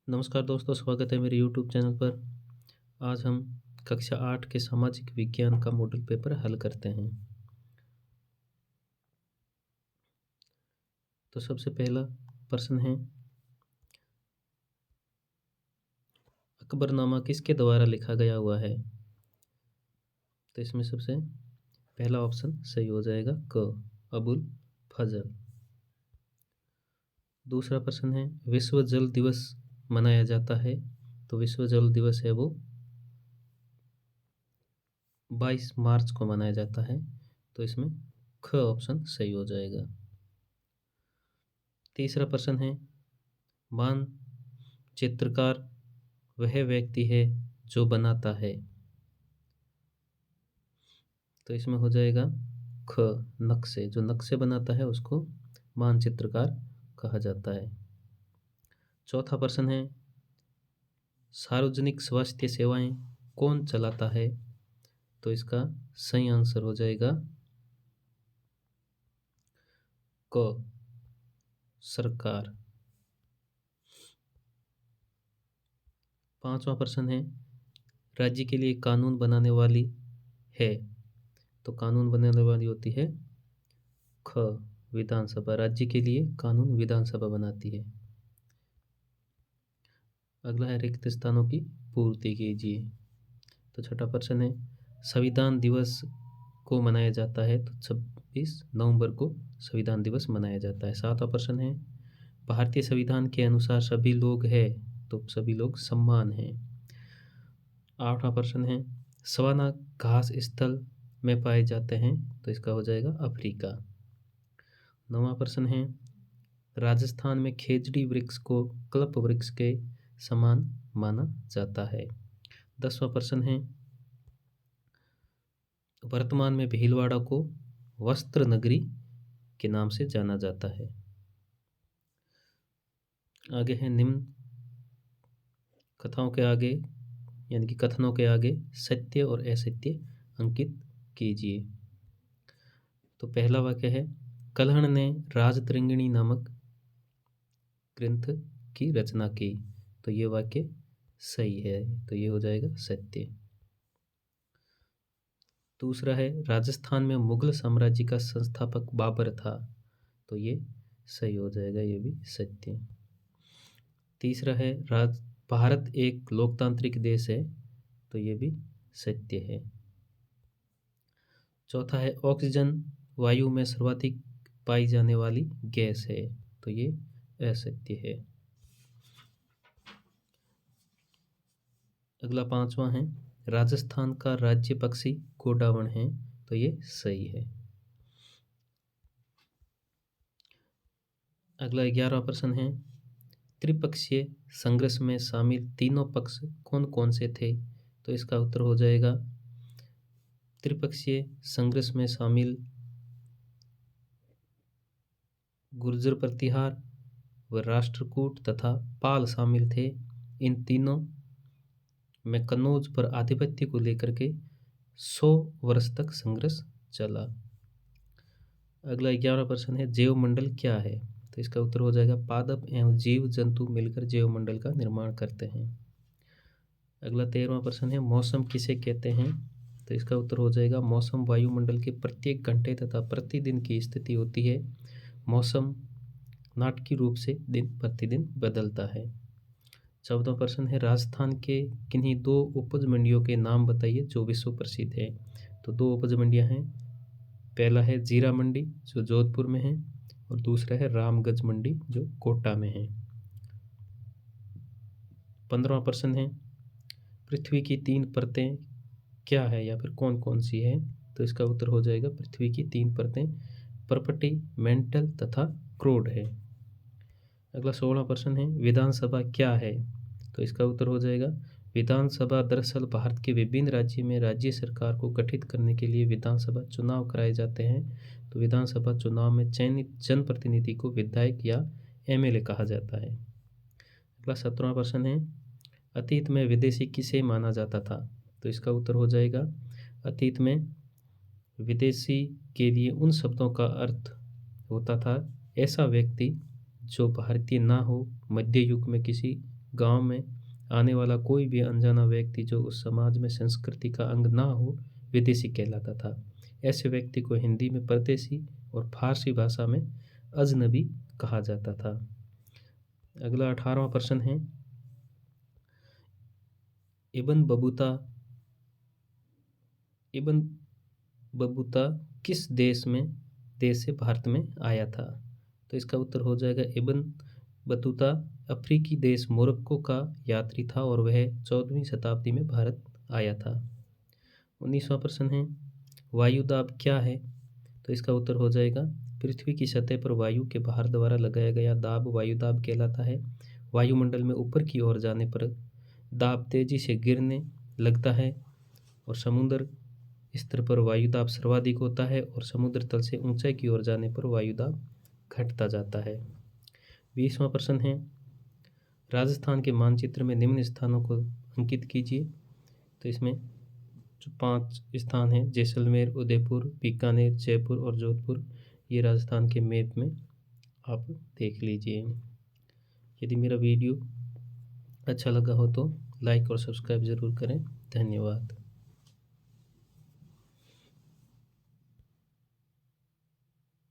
नमस्कार दोस्तों, स्वागत है मेरे यूट्यूब चैनल पर। आज हम कक्षा 8 के सामाजिक विज्ञान का मॉडल पेपर हल करते हैं। तो सबसे पहला प्रश्न है, अकबरनामा किसके द्वारा लिखा गया हुआ है? तो इसमें सबसे पहला ऑप्शन सही हो जाएगा क, अबुल फजल। दूसरा प्रश्न है, विश्व जल दिवस मनाया जाता है। तो विश्व जल दिवस है वो 22 मार्च को मनाया जाता है। तो इसमें ख ऑप्शन सही हो जाएगा। तीसरा प्रश्न है, मानचित्रकार वह व्यक्ति है जो बनाता है। तो इसमें हो जाएगा ख, नक्शे। जो नक्शे बनाता है उसको मानचित्रकार कहा जाता है। चौथा प्रश्न है, सार्वजनिक स्वास्थ्य सेवाएं कौन चलाता है? तो इसका सही आंसर हो जाएगा क, सरकार। पांचवा प्रश्न है, राज्य के लिए कानून बनाने वाली है। तो कानून बनाने वाली होती है ख, विधानसभा। राज्य के लिए कानून विधानसभा बनाती है। अगला है, रिक्त स्थानों की पूर्ति कीजिए। तो छठा प्रश्न है, संविधान दिवस को मनाया जाता है। तो 26 नवंबर को संविधान दिवस मनाया जाता है। सातवां प्रश्न है, भारतीय संविधान के अनुसार सभी लोग हैं। तो सभी लोग समान हैं। आठवां प्रश्न है, सवाना घास स्थल में पाए जाते हैं। तो इसका हो जाएगा अफ्रीका। नौवां प्रश्न है, राजस्थान में खेजड़ी वृक्ष को कल्प वृक्ष के समान माना जाता है। 10वां प्रश्न है, वर्तमान में भीलवाड़ा को वस्त्र नगरी के नाम से जाना जाता है। आगे है, निम्न कथाओं के आगे यानी कि कथनों के आगे सत्य और असत्य अंकित कीजिए। तो पहला वाक्य है, कल्हण ने राजतरंगिणी नामक ग्रंथ की रचना की। तो ये वाक्य सही है। तो ये हो जाएगा सत्य। दूसरा है, राजस्थान में मुगल साम्राज्य का संस्थापक बाबर था। तो ये सही हो जाएगा, ये भी सत्य। तीसरा है, भारत एक लोकतांत्रिक देश है। तो ये भी सत्य है। चौथा है, ऑक्सीजन वायु में सर्वाधिक पाई जाने वाली गैस है। तो ये असत्य है। अगला पांचवा है, राजस्थान का राज्य पक्षी गोडावण है। तो ये सही है। अगला 11वां प्रश्न है, त्रिपक्षीय संघर्ष में शामिल तीनों पक्ष कौन कौन से थे? तो इसका उत्तर हो जाएगा, त्रिपक्षीय संघर्ष में शामिल गुर्जर प्रतिहार व राष्ट्रकूट तथा पाल शामिल थे। इन तीनों में कन्नौज पर आधिपत्य को लेकर के 100 वर्ष तक संघर्ष चला। अगला 11वां प्रश्न है, जैव मंडल क्या है? तो इसका उत्तर हो जाएगा, पादप एवं जीव जंतु मिलकर जैव मंडल का निर्माण करते हैं। अगला 13वां प्रश्न है, मौसम किसे कहते हैं? तो इसका उत्तर हो जाएगा, मौसम वायुमंडल के प्रत्येक घंटे तथा प्रतिदिन की स्थिति होती है। मौसम नाटकीय रूप से दिन प्रतिदिन बदलता है। 14वां प्रश्न है, राजस्थान के किन्हीं दो उपज मंडियों के नाम बताइए जो विश्व प्रसिद्ध है। तो दो उपज मंडियां हैं। पहला है जीरा मंडी जो जोधपुर में है, और दूसरा है रामगंज मंडी जो कोटा में है। 15वां प्रश्न है, पृथ्वी की 3 परतें क्या है या फिर कौन कौन सी है? तो इसका उत्तर हो जाएगा, पृथ्वी की 3 परतें पर्पटी, मेंटल तथा क्रोड है। अगला 16वां प्रश्न है, विधानसभा क्या है? तो इसका उत्तर हो जाएगा, विधानसभा दरअसल भारत के विभिन्न राज्यों में राज्य सरकार को गठित करने के लिए विधानसभा चुनाव कराए जाते हैं। तो विधानसभा चुनाव में चयनित जनप्रतिनिधि को विधायक या एमएलए कहा जाता है। अगला 17वां प्रश्न है, अतीत में विदेशी किसे माना जाता था? तो इसका उत्तर हो जाएगा, अतीत में विदेशी के लिए उन शब्दों का अर्थ होता था ऐसा व्यक्ति जो भारतीय ना हो, मध्य युग में किसी गांव में आने वाला कोई भी अनजाना व्यक्ति जो उस समाज में संस्कृति का अंग ना हो विदेशी कहलाता था। ऐसे व्यक्ति को हिंदी में परदेशी और फारसी भाषा में अजनबी कहा जाता था। अगला 18वां प्रश्न है, इब्न बबूता इब्न बबूता किस देश से भारत में आया था? तो इसका उत्तर हो जाएगा इब्न बतूता अफ्रीकी देश मोरक्को का यात्री था और वह 14वीं शताब्दी में भारत आया था। 19वां प्रश्न है, वायुदाब क्या है? तो इसका उत्तर हो जाएगा पृथ्वी की सतह पर वायु के भार द्वारा लगाया गया दाब वायुदाब कहलाता है। वायुमंडल में ऊपर की ओर जाने पर दाब तेजी से गिरने लगता है और समुद्र स्तर पर वायुदाब सर्वाधिक होता है और समुद्र तल से ऊंचाई की ओर जाने पर वायुदाब घटता जाता है। 20वां प्रश्न है, राजस्थान के मानचित्र में निम्न स्थानों को अंकित कीजिए। तो इसमें जो 5 स्थान हैं, जैसलमेर, उदयपुर, बीकानेर, जयपुर और जोधपुर, ये राजस्थान के मैप में आप देख लीजिए। यदि मेरा वीडियो अच्छा लगा हो तो लाइक और सब्सक्राइब ज़रूर करें। धन्यवाद।